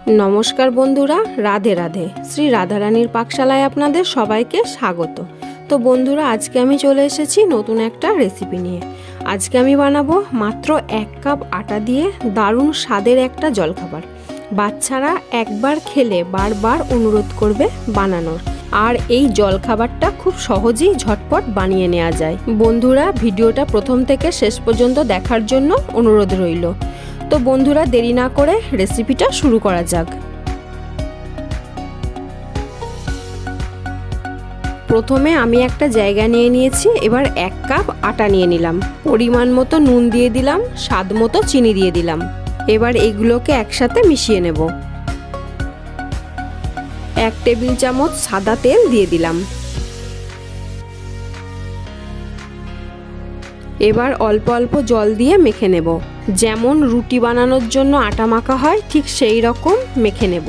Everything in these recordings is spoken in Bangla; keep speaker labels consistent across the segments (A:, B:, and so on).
A: नमस्कार बंधुरा राधे राधे श्री राधारानीर पाकशालाय आपनादेर सबाइके स्वागत। तो बंधुरा आज के आमी चले एसेछि नतून एकटा रेसिपि निये। आज के आमी बानाबो मात्र 1 कप आटा दिए दारुण स्वादेर एकटा जलखाबार। बाच्चारा एकबार खेले बार बार अनुरोध करबे बानानोर। আর এই জলখাবারটা খুব সহজেই ঝটপট বানিয়ে নেওয়া যায়। বন্ধুরা ভিডিওটা প্রথম থেকে শেষ পর্যন্ত দেখার জন্য অনুরোধ রইল। তো বন্ধুরা দেরি না করে রেসিপিটা শুরু করা যাক। প্রথমে আমি একটা জায়গা নিয়ে নিয়েছি। এবার 1 কাপ আটা নিয়ে নিলাম। পরিমাণ মতো নুন দিয়ে দিলাম, স্বাদ মতো চিনি দিয়ে দিলাম। এবার এগুলোকে একসাথে মিশিয়ে নেব। 1 টেবিল চামচ সাদা তেল দিয়ে দিলাম। এবার অল্প অল্প জল দিয়ে মেখে নেব। যেমন রুটি বানানোর জন্য আটা মাখা হয় ঠিক সেই রকম মেখে নেব।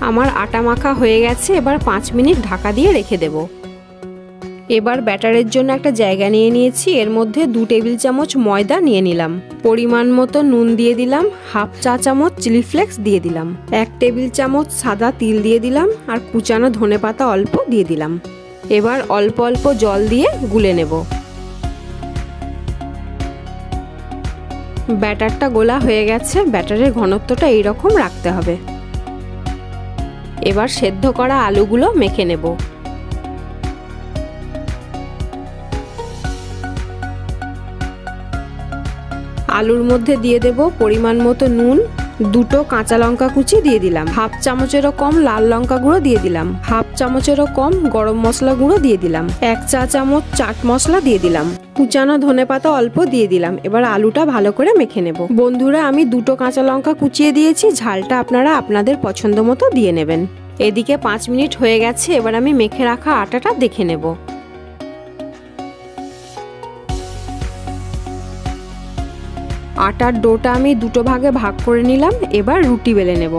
A: আমার আটা মাখা হয়ে গেছে। এবার 5 মিনিট ঢাকা দিয়ে রেখে দেব। এবার ব্যাটারের জন্য একটা জায়গা নিয়ে নিয়েছি। এর মধ্যে 2 টেবিল চামচ ময়দা নিয়ে নিলাম। পরিমাণ মতো নুন দিয়ে দিলাম। হাফ চা চামচ চিলি ফ্লেক্স দিয়ে দিলাম। 1 টেবিল চামচ সাদা তিল দিয়ে দিলাম। আর কুচানো ধনেপাতা অল্প দিয়ে দিলাম। এবার অল্প অল্প জল দিয়ে গুলে নেব। ব্যাটারটা গোলা হয়ে গেছে। ব্যাটারের ঘনত্বটা এইরকম রাখতে হবে। এবার সেদ্ধ করা আলুগুলো মেখে নেব। আলুর মধ্যে দিয়ে দেব পরিমাণ মতো নুন, 2টো কাঁচা লঙ্কা কুচি দিয়ে দিলাম। হাফ চামচেরও কম লাল লঙ্কা গুঁড়ো দিয়ে দিলাম। হাফ চামচেরও কম গরম মশলা গুঁড়ো দিয়ে দিলাম। 1 চা চামচ চাট মশলা দিয়ে দিলাম। কুচানো ধনেপাতা অল্প দিয়ে দিলাম। এবার আলুটা ভালো করে মেখে নেব। বন্ধুরা আমি 2টো কাঁচা লঙ্কা কুচিয়ে দিয়েছি। ঝালটা আপনারা আপনাদের পছন্দ মতো দিয়ে নেবেন। এদিকে 5 মিনিট হয়ে গেছে। এবার আমি মেখে রাখা আটাটা দেখে নেব। আটার ডোটা আমি 2টো ভাগে ভাগ করে নিলাম। এবার রুটি বেলে নেব।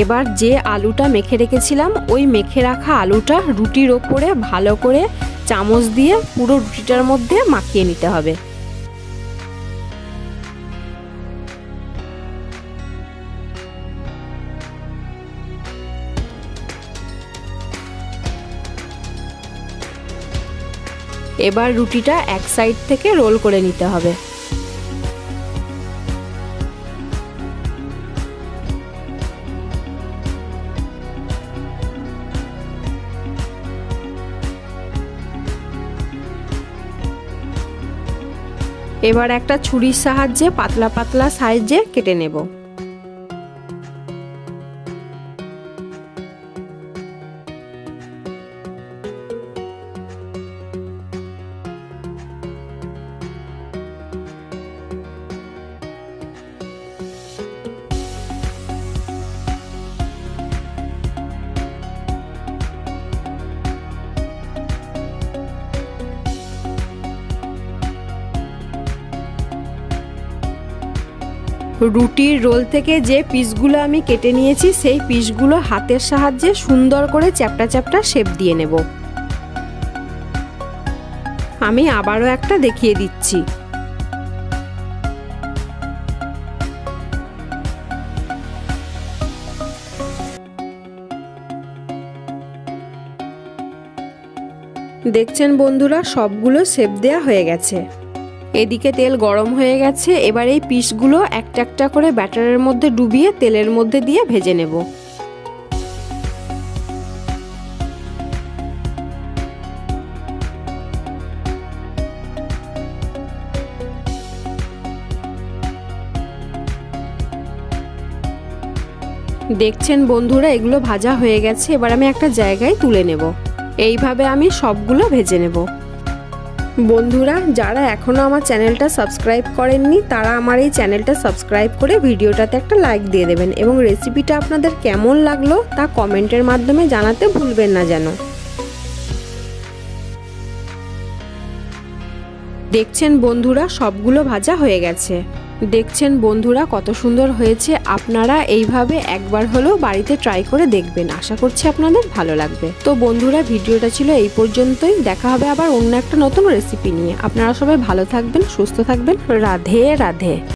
A: এবার যে আলুটা মেখে রেখেছিলাম ওই মেখে রাখা আলুটা রুটির ওপরে ভালো করে চামচ দিয়ে পুরো রুটিটার মধ্যে মাখিয়ে নিতে হবে। এবার রুটিটা এক সাইড থেকে রোল করে নিতে হবে। এবার একটা ছুরির সাহায্যে পাতলা পাতলা সাইজে কেটে নেব। রুটির রোল থেকে যে পিসগুলো আমি কেটে নিয়েছি সেই পিসগুলো হাতের সাহায্যে সুন্দর করে চ্যাপ্টা চ্যাপ্টা শেপ দিয়ে নেব। আমি আবারও একটা দেখিয়ে দিচ্ছি। দেখছেন বন্ধুরা সবগুলো শেপ দেয়া হয়ে গেছে। এদিকে তেল গরম হয়ে গেছে। এবার এই পিসগুলো একটা একটা করে ব্যাটারের মধ্যে ডুবিয়ে তেলের মধ্যে দিয়ে ভেজে নেব। দেখছেন বন্ধুরা এগুলো ভাজা হয়ে গেছে। এবার আমি একটা জায়গায় তুলে নেব। এইভাবে আমি সবগুলো ভেজে নেব। বন্ধুরা, যারা এখনও আমার চ্যানেলটা সাবস্ক্রাইব করেননি তারা আমার এই চ্যানেলটা সাবস্ক্রাইব করে ভিডিওটাতে একটা লাইক দিয়ে দেবেন এবং রেসিপিটা আপনাদের কেমন লাগলো তা কমেন্টের মাধ্যমে জানাতে ভুলবেন না যেন। দেখছেন বন্ধুরা, সবগুলো ভাজা হয়ে গেছে। দেখছেন বন্ধুরা কত সুন্দর হয়েছে। আপনারা এইভাবে একবার হলেও বাড়িতে ট্রাই করে দেখবেন, আশা করছি আপনাদের ভালো লাগবে। তো বন্ধুরা, ভিডিওটা ছিল এই পর্যন্তই। দেখা হবে আবার অন্য একটা নতুন রেসিপি নিয়ে। আপনারা সবাই ভালো থাকবেন, সুস্থ থাকবেন। রাধে রাধে।